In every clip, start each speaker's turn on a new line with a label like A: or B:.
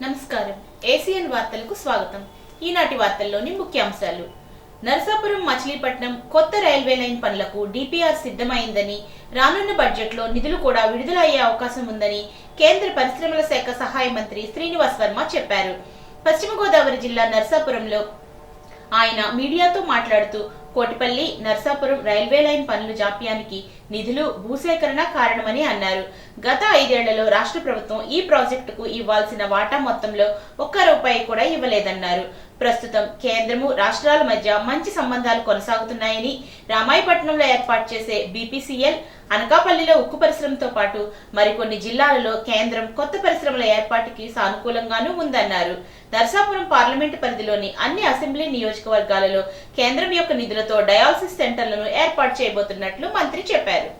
A: నమస్కారం. ఏసియన్ వార్తలకు స్వాగతం. ఈనాటి వార్తల్లోని ముఖ్యాంశాలు. నరసాపురం మచిలీపట్నం కొత్త రైల్వే లైన్ పనులకు డిపిఆర్ సిద్ధమైందని, రానున్న బడ్జెట్లో నిధులు కూడా విడుదల అయ్యే అవకాశం ఉందని కేంద్ర పరిశ్రమల శాఖ సహాయ మంత్రి శ్రీనివాస్ వర్మ చెప్పారు. పశ్చిమ గోదావరి జిల్లా నరసాపురంలో ఆయన మీడియాతో మాట్లాడుతూ, కోటిపల్లి నరసాపురం రైల్వే లైన్ పనుల జాప్యానికి నిధులు, భూసేకరణ కారణమని అన్నారు. గత 5 ఏళ్లలో రాష్ట్ర ప్రభుత్వం ఈ ప్రాజెక్టుకు ఇవ్వాల్సిన వాటా మొత్తంలో ₹1 కూడా ఇవ్వలేదన్నారు. ప్రస్తుతం కేంద్రము, రాష్ట్రాల మధ్య మంచి సంబంధాలు కొనసాగుతున్నాయని, రామాయపట్నంలో ఏర్పాటు చేసే బీపీసీఎల్, అనకాపల్లిలో ఉక్కు పరిశ్రమతో పాటు మరికొన్ని జిల్లాలలో కేంద్రం కొత్త పరిశ్రమల ఏర్పాటుకి సానుకూలంగానూ ఉందన్నారు. నరసాపురం పార్లమెంటు పరిధిలోని అన్ని అసెంబ్లీ నియోజకవర్గాలలో కేంద్రం యొక్క నిధులతో డయాలసిస్ సెంటర్లను ఏర్పాటు చేయబోతున్నట్లు మంత్రి చెప్పారు.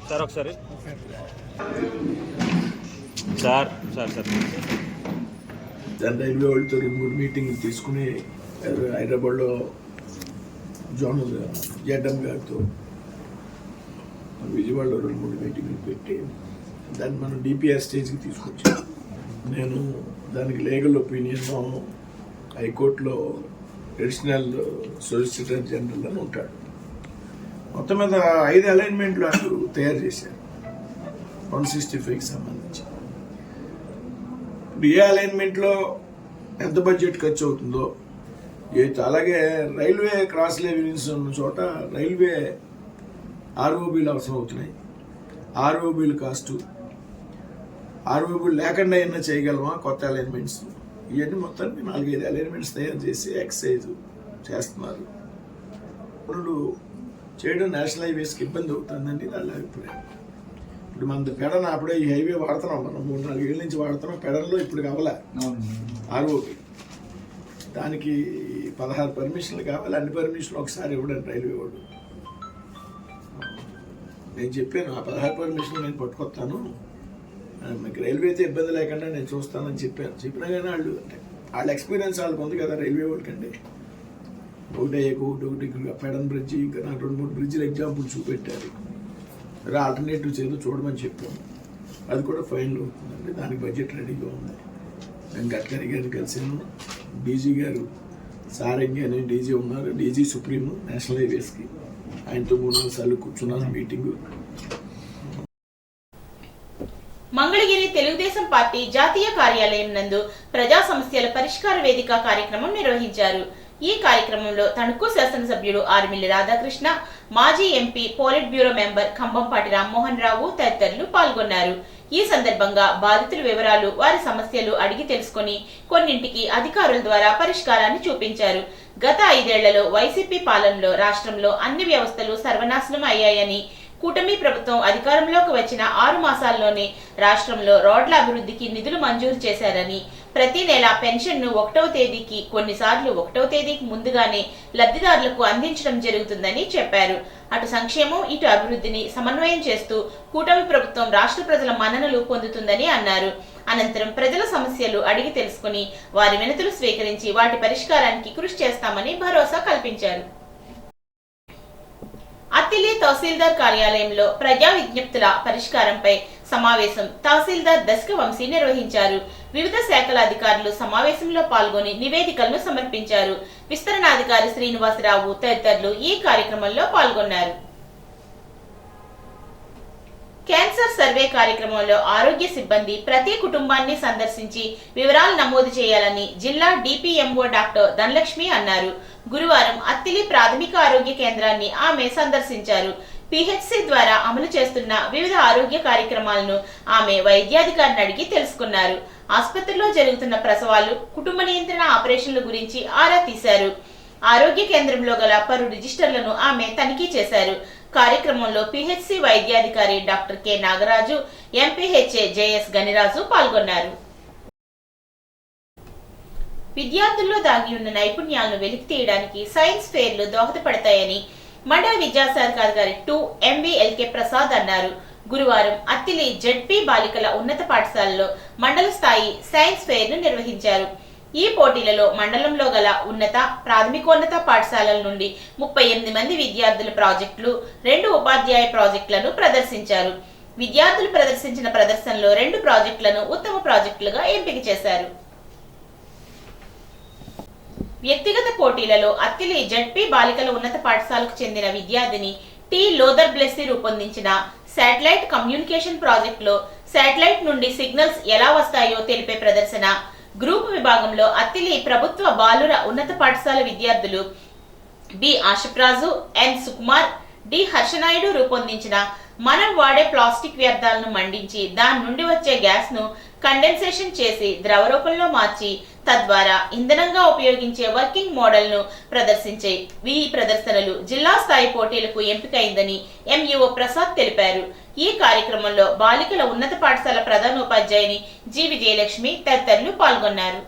B: సార్ ఒకసారి సార్ సార్ సార్
C: రైల్వే వాళ్ళతో 2-3 మీటింగ్లు తీసుకుని హైదరాబాద్లో జోనల్ జెడ్ఎం గారితో, విజయవాడలో 2-3 మీటింగ్లు పెట్టి దాన్ని మనం డిపిఆర్ స్టేజ్కి తీసుకొచ్చాం. నేను దానికి లీగల్ ఒపీనియన్ హైకోర్టులో అడిషనల్ సొలిసిటర్ జనరల్ అని ఉంటాడు. మొత్తం మీద 5 అలైన్మెంట్లు అటు తయారు చేశారు 165కి సంబంధించి. ఇప్పుడు ఏ అలైన్మెంట్లో ఎంత బడ్జెట్ ఖర్చు అవుతుందో, అలాగే రైల్వే క్రాస్ లెవెలింగ్స్ ఉన్న చోట రైల్వే ఆర్ఓబీలు అవసరం అవుతున్నాయి. ఆర్ఓబీలు కాస్టు, ఆర్ఓబీలు లేకుండా అయినా చేయగలమా కొత్త అలైన్మెంట్స్, ఇవన్నీ మొత్తానికి 4-5 అలైన్మెంట్స్ తయారు చేసి ఎక్సైజ్ చేస్తున్నారు. పనులు చేయడం నేషనల్ హైవేస్కి ఇబ్బంది అవుతుందండి వాళ్ళ అభిప్రాయం. ఇప్పుడు మన పెడన అప్పుడే ఈ హైవే వాడుతున్నాం, మనం 3-4 ఏళ్ళ నుంచి వాడుతున్నాం. పెడన్లో ఇప్పుడు కావాలా ఆర్ఓబీ, దానికి 16 పర్మిషన్లు కావాలి. అన్ని పర్మిషన్లు ఒకసారి ఇవ్వడండి రైల్వే వాడు. నేను చెప్పాను, ఆ 16 పర్మిషన్లు నేను పట్టుకొస్తాను, మీకు రైల్వే అయితే ఇబ్బంది లేకుండా నేను చూస్తానని చెప్పినా కానీ వాళ్ళ ఎక్స్పీరియన్స్ వాళ్ళకి ఉంది కదా రైల్వే వాళ్ళకండి. ఒకటి పెడన్ బ్రిడ్జి, ఇంకా నాకు 2-3 బ్రిడ్జిలు ఎగ్జాంపుల్ చూపెట్టారు. ఆల్టర్నేటివ్స్ ఏదో చూడమని చెప్పాము, అది కూడా ఫైనల్ అవుతుందండి. దానికి బడ్జెట్ రెడీగా ఉంది. నేను గడ్కరీ గారిని కలిసాను, డీజీ గారు సారంగి అనే డీజీ ఉన్నారు, డీజీ సుప్రీం నేషనల్ హైవేస్కి, ఆయనతో 3-4 సార్లు కూర్చున్నాను మీటింగు.
A: మంగళగిరి తెలుగుదేశం పార్టీ జాతీయ కార్యాలయం నందు ప్రజా సమస్యల పరిష్కార వేదిక కార్యక్రమం నిర్వహించారు. ఈ కార్యక్రమంలో తణుకు శాసనసభ్యుడు ఆర్మిల్లి రాధాకృష్ణ, మాజీ MP, polit bureau member Kambampati Rammohan Rao తదితరులు పాల్గొన్నారు. ఈ సందర్భంగా బాధితుల వివరాలు, వారి సమస్యలు అడిగి తెలుసుకుని కొన్నింటికి అధికారుల ద్వారా పరిష్కారాన్ని చూపించారు. గత 5 ఏళ్లలో వైసీపీ పాలనలో రాష్ట్రంలో అన్ని వ్యవస్థలు సర్వనాశనం అయ్యాయని, కూటమి ప్రభుత్వం అధికారంలోకి వచ్చిన 6 మాసాల్లోనే రాష్ట్రంలో రోడ్ల అభివృద్ధికి నిధులు మంజూరు చేశారని, ప్రతి నెల పెన్షన్ను 1వ తేదీకి, కొన్నిసార్లు 1వ తేదీకి ముందుగానే లబ్ధిదారులకు అందించడం జరుగుతుందని చెప్పారు. అటు సంక్షేమం, ఇటు అభివృద్ధిని సమన్వయం చేస్తూ కూటమి ప్రభుత్వం రాష్ట్ర ప్రజల మన్ననలు పొందుతుందని అన్నారు. అనంతరం ప్రజల సమస్యలు అడిగి తెలుసుకుని వారి వినతులు స్వీకరించి వాటి పరిష్కారానికి కృషి చేస్తామని భరోసా కల్పించారు. అత్తిలి తహసీల్దార్ కార్యాలయంలో ప్రజా విజ్ఞప్తుల పరిష్కారంపై సమావేశం తహసీల్దార్ దశక వంశీ నిర్వహించారు. వివిధ శాఖల అధికారులు సమావేశంలో పాల్గొని నివేదికలను సమర్పించారు. విస్తరణాధికారి శ్రీనివాసరావు తదితరులు ఈ కార్యక్రమంలో పాల్గొన్నారు. క్యాన్సర్ సర్వే కార్యక్రమంలో ఆరోగ్య సిబ్బంది ప్రతి కుటుంబాన్ని సందర్శించి వివరాలు నమోదు చేయాలని జిల్లా డిపిఎంఓ డాక్టర్ ధనలక్ష్మి అన్నారు. గురువారం అత్తిలి ప్రాథమిక ఆరోగ్య కేంద్రాన్ని ఆమె సందర్శించారు. పిహెచ్సి ద్వారా అమలు చేస్తున్న వివిధ ఆరోగ్య కార్యక్రమాలను ఆమె వైద్యాధికారిని అడిగి తెలుసుకున్నారు. ఆసుపత్రిలో జరుగుతున్న ప్రసవాలు, కుటుంబ నియంత్రణ ఆపరేషన్ల గురించి ఆరా తీశారు. ఆరోగ్య కేంద్రంలో గల పలు రిజిస్టర్లను ఆమె తనిఖీ చేశారు. కార్యక్రమంలో పిహెచ్సి వైద్యాధికారి doctor K Nagaraju, MPHA JS Ganiraju పాల్గొన్నారు. విద్యార్థుల్లో దాగి ఉన్న నైపుణ్యాలను వెలికి తీయడానికి సైన్స్ ఫెయిర్లు దోహదపడతాయని మండల విద్యాశాఖాధికారి 2 MVLK ప్రసాద్ అన్నారు. గురువారం అత్తిలి జెడ్పీ బాలికల ఉన్నత పాఠశాలలో మండల స్థాయి సైన్స్ ఫెయిర్ ను నిర్వహించారు. ఈ పోటీలలో మండలంలో గల ఉన్నత ప్రాథమికోన్నత పాఠశాలల నుండి 38 మంది విద్యార్థుల ప్రాజెక్టులు 2 ఉపాధ్యాయ ప్రాజెక్టులను ప్రదర్శించారు. విద్యార్థులు ప్రదర్శించిన ప్రదర్శనలో 2 ప్రాజెక్టులను ఉత్తమ ప్రాజెక్టులుగా ఎంపిక చేశారు. వ్యక్తిగత పోటీలలో అత్తిలి జడ్పీ బాలికల ఉన్నత పాఠశాలకు చెందిన విద్యార్థిని టి లోదర్ బ్లెస్సీ రూపొందించిన శాటిలైట్ కమ్యూనికేషన్ ప్రాజెక్టులో శాటిలైట్ నుండి సిగ్నల్స్ ఎలా వస్తాయో తెలిపే ప్రదర్శన, గ్రూప్ విభాగంలో అత్తిలి ప్రభుత్వ బాలుర ఉన్నత పాఠశాల విద్యార్థులు బి ఆశప్రాజు, ఎన్ సుకుమార్, డి హర్షనాయుడు రూపొందించిన మనం వాడే ప్లాస్టిక్ వ్యర్థాలను మండించి దాని నుండి వచ్చే గ్యాస్ ను కండెన్సేషన్ చేసి ద్రవ రూపంలో మార్చి తద్వారా ఇంధనంగా ఉపయోగించే వర్కింగ్ మోడల్ ను ప్రదర్శించే ఈ ప్రదర్శనలు జిల్లా స్థాయి పోటీలకు ఎంపికైందని ఎంఈఓ ప్రసాద్ తెలిపారు. ఈ కార్యక్రమంలో బాలికల ఉన్నత పాఠశాల ప్రధానోపాధ్యాయుని జి విజయలక్ష్మి తదితరులు పాల్గొన్నారు.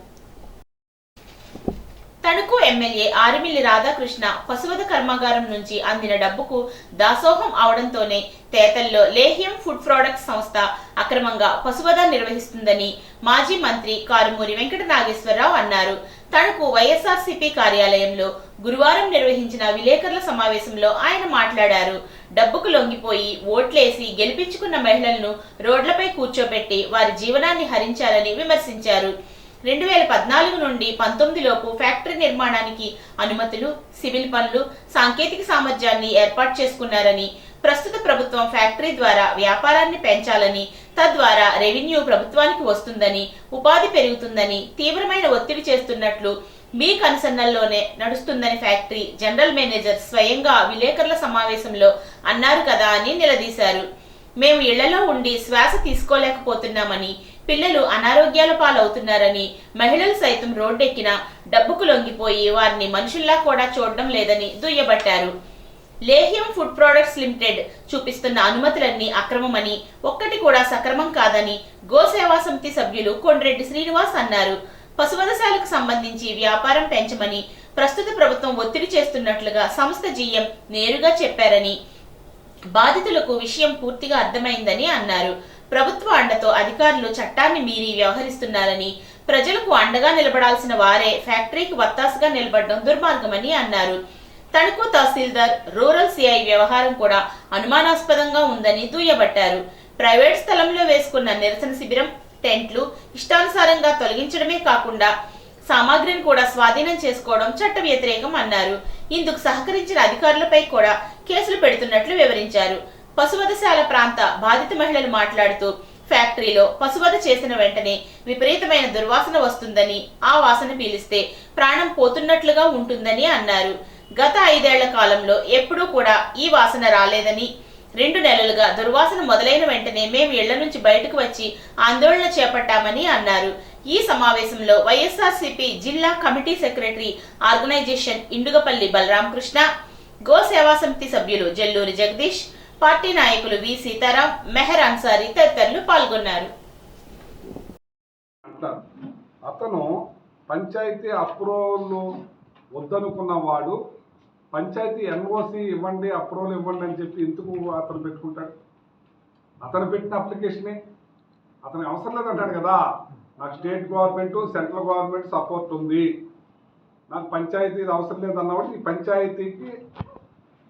A: తణుకు ఎమ్మెల్యే ఆరిమిల్లి రాధాకృష్ణ పశువధ కర్మాగారం నుంచి అందిన డబ్బుకు దాసోహం అవడంతోనే తేతల్లో లేహ్యం ఫుడ్ ప్రొడక్ట్స్ సంస్థ అక్రమంగా పశువధ నిర్వహిస్తుందని మాజీ మంత్రి కారుమూరి వెంకట నాగేశ్వరరావు అన్నారు. తణుకు వైఎస్ఆర్సీపీ కార్యాలయంలో గురువారం నిర్వహించిన విలేకరుల సమావేశంలో ఆయన మాట్లాడారు. డబ్బుకు లొంగిపోయి ఓట్లేసి గెలిపించుకున్న మహిళలను రోడ్లపై కూర్చోబెట్టి వారి జీవనాన్ని హరించారని విమర్శించారు. 2014 నుండి 19 లోపు ఫ్యాక్టరీ నిర్మాణానికి అనుమతులు, సివిల్ పనులు, సాంకేతిక సామర్థ్యాన్ని ఏర్పాటు చేసుకున్నారని, ప్రస్తుత ప్రభుత్వం ఫ్యాక్టరీ ద్వారా వ్యాపారాన్ని పెంచాలని, తద్వారా రెవెన్యూ ప్రభుత్వానికి వస్తుందని, ఉపాధి పెరుగుతుందని తీవ్రమైన ఒత్తిడి చేస్తున్నట్లు మీ కన్సర్నల్లోనే నడుస్తుందని ఫ్యాక్టరీ జనరల్ మేనేజర్ స్వయంగా విలేకరుల సమావేశంలో అన్నారు కదా అని నిలదీశారు. మేము ఇళ్లలో ఉండి శ్వాస తీసుకోలేకపోతున్నామని, పిల్లలు అనారోగ్యాల పాలవుతున్నారని, మహిళలు సైతం రోడ్డెక్కిన డబ్బుకు లొంగిపోయి వారిని మనుషుల్లా కూడా చూడడం లేదని దుయ్యబట్టారు. లేహ్యం ఫుడ్ ప్రొడక్ట్స్ లిమిటెడ్ చూపిస్తున్న అనుమతులన్నీ అక్రమమని, ఒక్కటి కూడా సక్రమం కాదని గోసేవా సమితి సభ్యులు కొండ్రెడ్డి శ్రీనివాస్ అన్నారు. పశువధశాలకు సంబంధించి వ్యాపారం పెంచమని ప్రస్తుత ప్రభుత్వం ఒత్తిడి చేస్తున్నట్లుగా సంస్థ జీఎం నేరుగా చెప్పారని, బాధితులకు విషయం పూర్తిగా అర్థమైందని అన్నారు. ప్రభుత్వ అండతో అధికారులు చట్టాన్ని మీరి వ్యవహరిస్తున్నారని, ప్రజలకు అండగా నిలబడాల్సిన వారే ఫ్యాక్టరీకి వత్తాసుగా నిలబడడం దుర్మార్గమని అన్నారు. తణుకు తహసీల్దార్ రూరల్ సిఐ వ్యవహారం కూడా అనుమానాస్పదంగా ఉందని దుయ్యబట్టారు. ప్రైవేట్ స్థలంలో వేసుకున్న నిరసన శిబిరం, టెంట్లు ఇష్టానుసారంగా తొలగించడమే కాకుండా సామాగ్రిని కూడా స్వాధీనం చేసుకోవడం చట్ట వ్యతిరేకం అన్నారు. ఇందుకు సహకరించిన అధికారులపై కూడా కేసులు పెడుతున్నట్లు వివరించారు. పశువధశాల ప్రాంత బాధిత మహిళలు మాట్లాడుతూ ఫ్యాక్టరీలో పశువధ చేసిన వెంటనే విపరీతమైన దుర్వాసన వస్తుందని, ఆ వాసన పీలిస్తే ప్రాణం పోతున్నట్లుగా ఉంటుందని అన్నారు. గత 5 ఏళ్ల కాలంలో ఎప్పుడూ కూడా ఈ వాసన రాలేదని, 2 నెలలుగా దుర్వాసన మొదలైన వెంటనే మేము ఇళ్ల నుంచి బయటకు వచ్చి ఆందోళన చేపట్టామని అన్నారు. ఈ సమావేశంలో వైఎస్ఆర్సీపీ జిల్లా కమిటీ సెక్రటరీ ఆర్గనైజేషన్ ఇండుగపల్లి బలరామకృష్ణ, గో సేవా సమితి సభ్యులు జల్లూరి జగదీష్, పార్టీ నాయకులు వి సీతారాం, మెహర్ అన్సారీ తదితరులు పాల్గొన్నారు.
D: అతను పంచాయతీ అప్రూవల్ వద్దనుకున్న వాడు పంచాయతీ ఎన్ఓసి ఇవ్వండి, అప్రూవల్ ఇవ్వండి అని చెప్పి ఎందుకు అతను పెట్టుకుంటాడు? అతను పెట్టిన అప్లికేషనే అతనికి అవసరం లేదంటాడు కదా. నాకు state government, central government support ఉంది, నాకు పంచాయతీ అవసరం లేదన్నవాడు ఈ పంచాయతీకి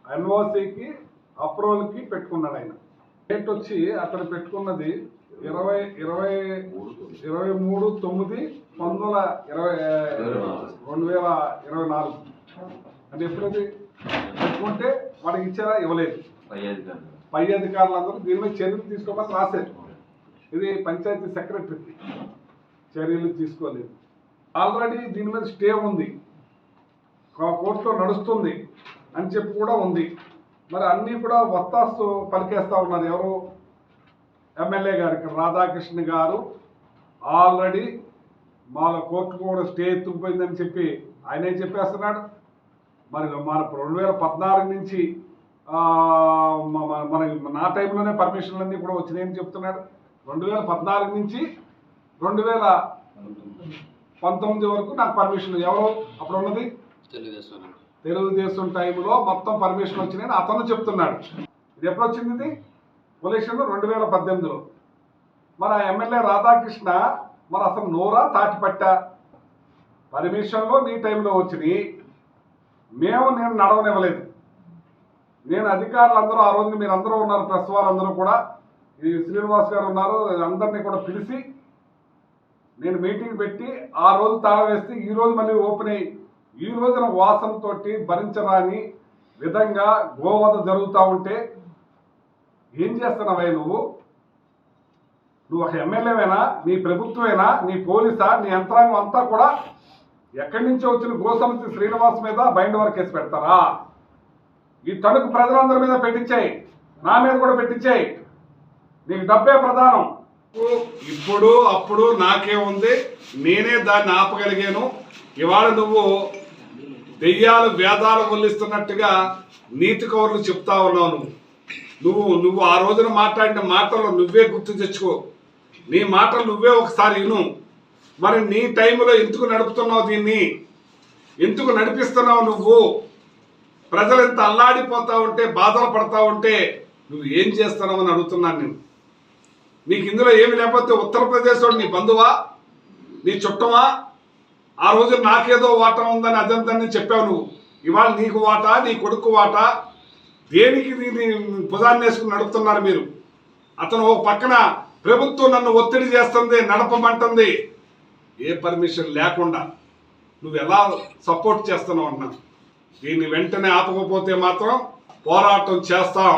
D: ఎన్ఓసికి అప్రూవల్కి పెట్టుకున్నాడు. ఆయన డేట్ వచ్చి అతను పెట్టుకున్నది 23/9/2024 అంటే ఎప్పుడది పెట్టుకుంటే వాడికి ఇచ్చారా? ఇవ్వలేదు. పై అధికారులందరూ దీని మీద చర్యలు తీసుకోమని రాశారు. ఇది పంచాయతీ సెక్రటరీకి చర్యలు తీసుకోలేదు. ఆల్రెడీ దీని మీద స్టే ఉంది, కోర్టులో నడుస్తుంది అని చెప్పి కూడా ఉంది. మరి అన్నీ కూడా వత్తాసు పలికేస్తూ ఉన్నారు. ఎవరు? ఎమ్మెల్యే గారికి రాధాకృష్ణ గారు ఆల్రెడీ మన కోర్టు కూడా స్టే ఎత్తుకుపోయిందని చెప్పి ఆయనే చెప్పేస్తున్నాడు. మరి మన 2014 నుంచి మన నా టైంలోనే పర్మిషన్లన్నీ కూడా వచ్చినాయని చెప్తున్నాడు. 2014 నుంచి 2019 వరకు నాకు పర్మిషన్ ఎవరు అప్పుడు ఉన్నది? తెలుగుదేశం టైంలో మొత్తం పర్మిషన్ వచ్చినాయని అతను చెప్తున్నాడు. ఇది ఎప్పుడు వచ్చింది? ఇది పొల్యూషన్ 2018లో. మరి ఆ ఎమ్మెల్యే రాధాకృష్ణ మరి అసలు నోరా తాటిపట్ట పర్మిషన్లో నీ టైంలో వచ్చినాయి. నేను నడవనివ్వలేదు. నేను అధికారులందరూ ఆ రోజున మీరు అందరూ ఉన్నారు, ప్రెస్ వారందరూ కూడా, ఈ శ్రీనివాస్ గారు ఉన్నారు, అందరినీ కూడా పిలిచి నేను మీటింగ్ పెట్టి ఆ రోజు తాళం వేస్తే ఈ రోజు మళ్ళీ ఓపెన్ అయ్యి ఈ రోజున వాసనతో భరించరాని విధంగా గోవధ జరుగుతూ ఉంటే ఏం చేస్తున్నావయ్య నువ్వు ఒక ఎమ్మెల్యేవేనా, నీ ప్రభుత్వమేనా, నీ పోలీసా, నీ యంత్రాంగం అంతా కూడా ఎక్కడి నుంచో వచ్చిన గోసమితి శ్రీనివాస్ మీద బైండ్ వర్క్ కేసు పెడతారా? ఈ తణుకు ప్రజలందరి మీద పెట్టించాయి, నా మీద కూడా పెట్టించాయి. నీకు డబ్బే ప్రధానం. ఇప్పుడు అప్పుడు నాకే ఉంది, నేనే దాన్ని ఆపగలిగాను. ఇవాళ నువ్వు దెయ్యాలు వేదాలు వల్లిస్తున్నట్టుగా నీతి కౌరులు చెప్తా ఉన్నావు. నువ్వు ఆ రోజున మాట్లాడిన మాటలు నువ్వే గుర్తు తెచ్చుకో. నీ మాటలు నువ్వే ఒకసారి విను. మరి నీ టైంలో ఎందుకు నడుపుతున్నావు దీన్ని? ఎందుకు నడిపిస్తున్నావు? నువ్వు ప్రజలు ఎంత అల్లాడిపోతా ఉంటే, బాధలు పడతా ఉంటే నువ్వు ఏం చేస్తున్నావు అని అడుగుతున్నాను నేను. నీకు ఇందులో ఏమి లేకపోతే ఉత్తరప్రదేశ్ నీ బంధువా, నీ చుట్టమా? ఆ రోజు నాకేదో వాటా ఉందని అదంతా చెప్పావు నువ్వు. ఇవాళ నీకు వాటా, నీ కొడుకు వాటా, దేనికి నీ భుజాన్ని వేసుకుని నడుపుతున్నారు మీరు? అతను ఒక పక్కన ప్రభుత్వం నన్ను ఒత్తిడి చేస్తుంది, నడపమంటుంది, ఏ పర్మిషన్ లేకుండా నువ్వు ఎలా సపోర్ట్ చేస్తున్నావు అన్నా. దీన్ని వెంటనే ఆపకపోతే మాత్రం పోరాటం చేస్తాం.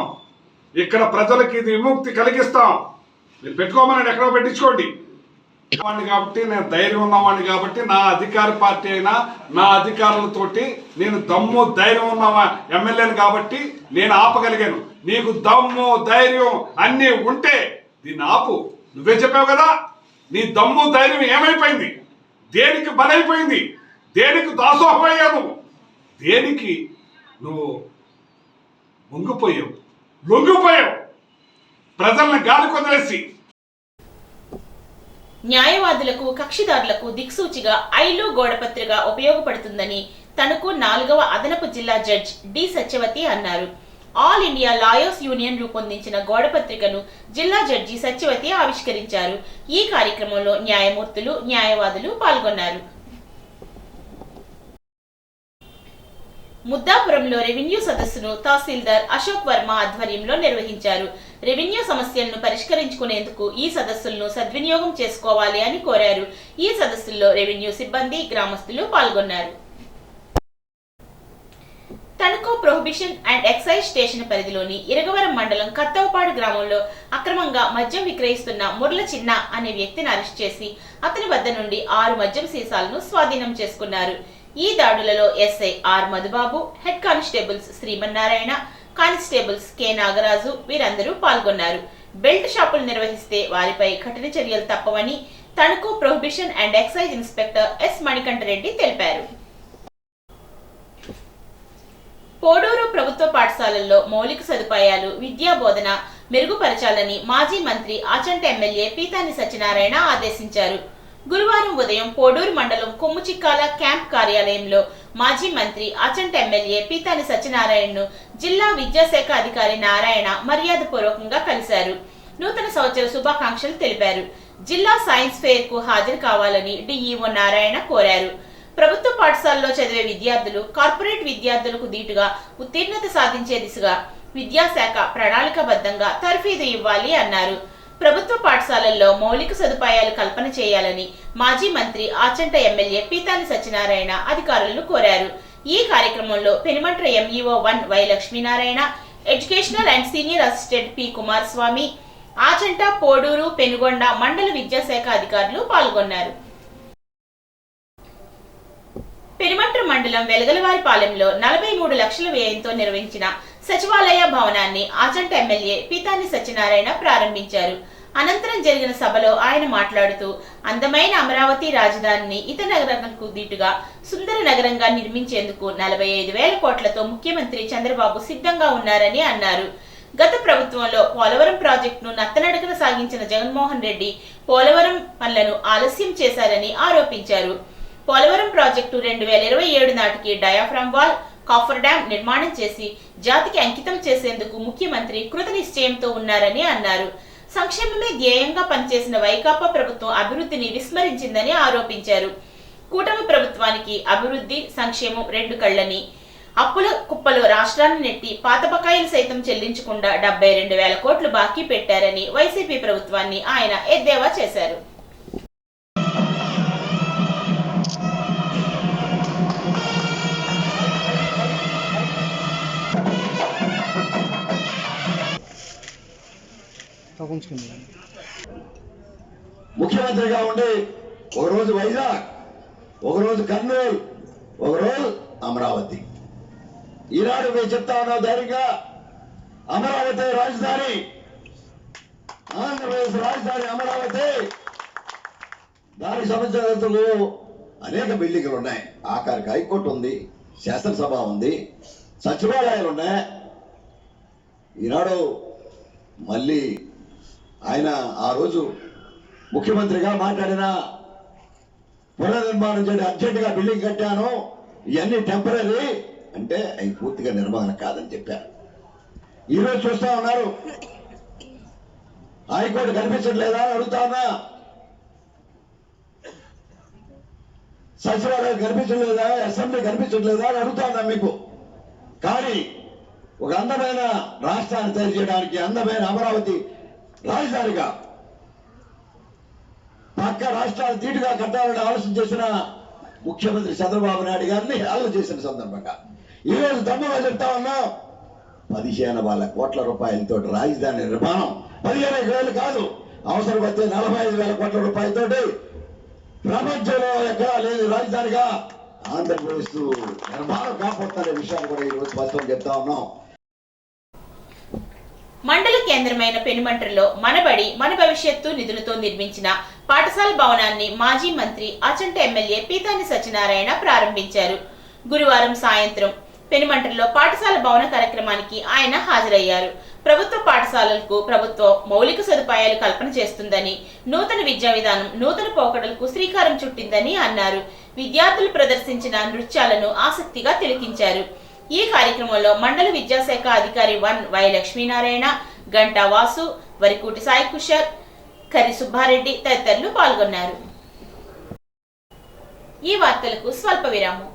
D: ఇక్కడ ప్రజలకి ఇది విముక్తి కలిగిస్తాం. మీరు పెట్టుకోమని ఎక్కడో పెట్టించుకోండి వాడిని కాబట్టి, నేను ధైర్యం ఉన్నవాడిని కాబట్టి, నా అధికార పార్టీ అయినా నా అధికారులతోటి నేను దమ్ము ధైర్యం ఉన్న ఎమ్మెల్యేని కాబట్టి నేను ఆపగలిగాను. నీకు దమ్ము ధైర్యం అన్నీ ఉంటే దీన్ని ఆపు. నువ్వే చెప్పావు కదా, నీ దమ్ము ధైర్యం ఏమైపోయింది? దేనికి బలైపోయింది? దేనికి దాసోహం అయ్యావు? దేనికి నువ్వు లొంగిపోయావు ప్రజల్ని గాలి కొదిలేసి.
A: న్యాయవాదులకు, కక్షిదారులకు దిక్సూచిగా ఐలు గోడపత్రిక ఉపయోగపడుతుందని తణుకు 4వ అదనపు జిల్లా జడ్జ్ డి సత్యవతి అన్నారు. ఆల్ ఇండియా లాయర్స్ యూనియన్ రూపొందించిన గోడపత్రికను జిల్లా జడ్జి సత్యవతి ఆవిష్కరించారు. ఈ కార్యక్రమంలో న్యాయమూర్తులు, న్యాయవాదులు పాల్గొన్నారు. ముద్దాపురంలో రెవెన్యూ సదస్సును తహసీల్దార్ అశోక్ వర్మ ఆధ్వర్యంలో నిర్వహించారు. రెవెన్యూ సమస్యలను పరిష్కరించుకునేందుకు ఈ సదస్సులను సద్వినియోగం చేసుకోవాలి అని కోరారు. ఈ సదస్సుల్లో రెవెన్యూ సిబ్బంది, గ్రామస్తులు పాల్గొన్నారు. Tanuku prohibition and excise station పరిధిలోని ఇరగవరం మండలం కత్తవపాడు గ్రామంలో అక్రమంగా మద్యం విక్రయిస్తున్న ముర్ల చిన్న అనే వ్యక్తిని అరెస్ట్ చేసి అతని వద్ద నుండి 6 మద్యం సీసాలను స్వాధీనం చేసుకున్నారు. ఈ దాడులలో SI R Madhubabu, head constables Srimannarayana, constables K Nagaraju వీరందరూ పాల్గొన్నారు. బెల్ట్ షాపులు నిర్వహిస్తే వారిపై కఠిన చర్యలు తప్పవని Tanuku prohibition and excise inspector S Manikantha Reddy తెలిపారు. పోడూరు ప్రభుత్వ పాఠశాలల్లో మౌలిక సదుపాయాలు, విద్యా బోధన మెరుగుపరచాలని మాజీ మంత్రి ఆచంట ఎమ్మెల్యే పీతాని సత్యనారాయణ ఆదేశించారు. గురువారం ఉదయం పోడూరు మండలం కొమ్ముచిక్కాల క్యాంప్ కార్యాలయంలో మాజీ మంత్రి ఆచంట ఎమ్మెల్యే పీతాని సత్యనారాయణను జిల్లా విద్యాశాఖ అధికారి నారాయణ మర్యాదపూర్వకంగా కలిశారు. నూతన సంవత్సర శుభాకాంక్షలు తెలిపారు. జిల్లా సైన్స్ ఫెయిర్ కు హాజరు కావాలని డిఈఓ నారాయణ కోరారు. ప్రభుత్వ పాఠశాలలో చదివే విద్యార్థులు కార్పొరేట్ విద్యార్థులకు దీటుగా ఉత్తీర్ణత సాధించే దిశగా విద్యాశాఖ ప్రణాళికాబద్ధంగా తర్ఫీదు ఇవ్వాలి అన్నారు. ప్రభుత్వ పాఠశాలల్లో మౌలిక సదుపాయాలు కల్పన చేయాలని మాజీ మంత్రి ఆచంట ఎమ్మెల్యే పీతాని సత్యనారాయణ అధికారులను కోరారు. ఈ కార్యక్రమంలో Penumantra MEO 1 Y Lakshminarayana, educational and senior assistant P Kumaraswamy, Achanta, Poduru, Penugonda మండల విద్యాశాఖ అధికారులు పాల్గొన్నారు. పెనుమంట్ర మండలం వెలగలవారిపాలెంలో 43 లక్షల వ్యయంతో నిర్వహించిన సచివాలయ భవనాన్ని ఆచంట ఎమ్మెల్యే పీతాని సత్యనారాయణ ప్రారంభించారు. అనంతరం జరిగిన సభలో ఆయన మాట్లాడుతూ అందమైన అమరావతి రాజధానిని ఇతర నగరాలకు దీటుగా సుందర నగరంగా నిర్మించేందుకు 45,000 కోట్లతో ముఖ్యమంత్రి చంద్రబాబు సిద్ధంగా ఉన్నారని అన్నారు. గత ప్రభుత్వంలో పోలవరం ప్రాజెక్టును నత్తనడకన సాగించిన జగన్మోహన్ రెడ్డి పోలవరం పనులను ఆలస్యం చేశారని ఆరోపించారు. పోలవరం ప్రాజెక్టు 2027 నాటికి డయాఫ్రామ్ వాల్, కాఫర్ డ్యాం నిర్మాణం చేసి జాతికి అంకితం చేసేందుకు ముఖ్యమంత్రి కృత నిశ్చయంతో ఉన్నారని అన్నారు. సంక్షేమమే ధ్యేయంగా పనిచేసిన వైకాపా ప్రభుత్వం అభివృద్ధిని విస్మరించిందని ఆరోపించారు. కూటమి ప్రభుత్వానికి అభివృద్ధి సంక్షేమం రెండు కళ్ళని, అప్పుల కుప్పలో రాష్ట్రాన్ని నెట్టి పాత బకాయిలు సైతం చెల్లించకుండా 72,000 కోట్లు బాకీ పెట్టారని వైసీపీ ప్రభుత్వాన్ని ఆయన ఎద్దేవా చేశారు.
E: ముఖ్యమంత్రిగా ఉండి ఒకరోజు వైజాగ్, ఒకరోజు కర్నూలు, ఒకరోజు అమరావతి. ఈనాడు మేము చెప్తా ఉన్నాం ధైర్యంగా, అమరావతి రాజధాని, ఆంధ్రప్రదేశ్ రాజధాని అమరావతి. దానికి సంబంధించిన అనేక బిల్డింగ్లు ఉన్నాయి. ఆఖరికి హైకోర్టు ఉంది, శాసనసభ ఉంది, సచివాలయాలు ఉన్నాయి. ఈనాడు మళ్ళీ ఆయన ఆ రోజు ముఖ్యమంత్రిగా మాట్లాడిన పునర్నిర్మాణం చేయడం, అర్జెంటుగా బిల్డింగ్ కట్టాను, ఇవన్నీ టెంపరీ అంటే అవి పూర్తిగా నిర్వహణ కాదని చెప్పారు. ఈరోజు చూస్తా ఉన్నారు, హైకోర్టు కనిపించట్లేదా అని అడుగుతా ఉన్నా, సచివాలయం కనిపించట్లేదా, అసెంబ్లీ కనిపించట్లేదా అని అడుగుతా ఉన్నా మీకు. కానీ ఒక అందమైన రాష్ట్రాన్ని తయారు చేయడానికి, అందమైన అమరావతి రాజధానిగా పక్క రాష్ట్రాలు ధీటుగా కట్టాలని ఆలోచన చేసిన ముఖ్యమంత్రి చంద్రబాబు నాయుడు గారిని హేళన చేసిన సందర్భంగా ఈరోజు దమ్ముగా చెప్తా ఉన్నాం, 15,000 కోట్ల రూపాయలతో రాజధాని నిర్మాణం, 15,000 కాదు, అవసరమైతే 45,000 కోట్ల రూపాయలతోటి ప్రపంచంలో ఎక్కడా లేదు రాజధానిగా ఆంధ్రప్రదేశ్ నిర్మాణం కాపాడుతున్న విషయాన్ని కూడా ఈరోజు స్పష్టంగా చెప్తా ఉన్నాం.
A: మండల కేంద్రమైన పెనుమంట్రలో మనబడి మన భవిష్యత్తు నిధులతో నిర్మించిన పాఠశాల భవనాన్ని మాజీ మంత్రి అచంట ఎమ్మెల్యే పీతాని సత్యనారాయణ ప్రారంభించారు. గురువారం సాయంత్రం పెనుమంట్రలో పాఠశాల భవన కార్యక్రమానికి ఆయన హాజరయ్యారు. ప్రభుత్వ పాఠశాలలకు ప్రభుత్వం మౌలిక సదుపాయాలు కల్పన చేస్తుందని, నూతన విద్యా విధానం నూతన పోకడలకు శ్రీకారం చుట్టిందని అన్నారు. విద్యార్థులు ప్రదర్శించిన నృత్యాలను ఆసక్తిగా తిలకించారు. ఈ కార్యక్రమంలో మండల విద్యాశాఖ అధికారి 1 వై లక్ష్మీనారాయణ, గంటా వాసు, వరికూటి సాయి కుషర్, కరి సుబ్బారెడ్డి తదితరులు పాల్గొన్నారు. ఈ వార్తలకు స్వల్ప విరామం.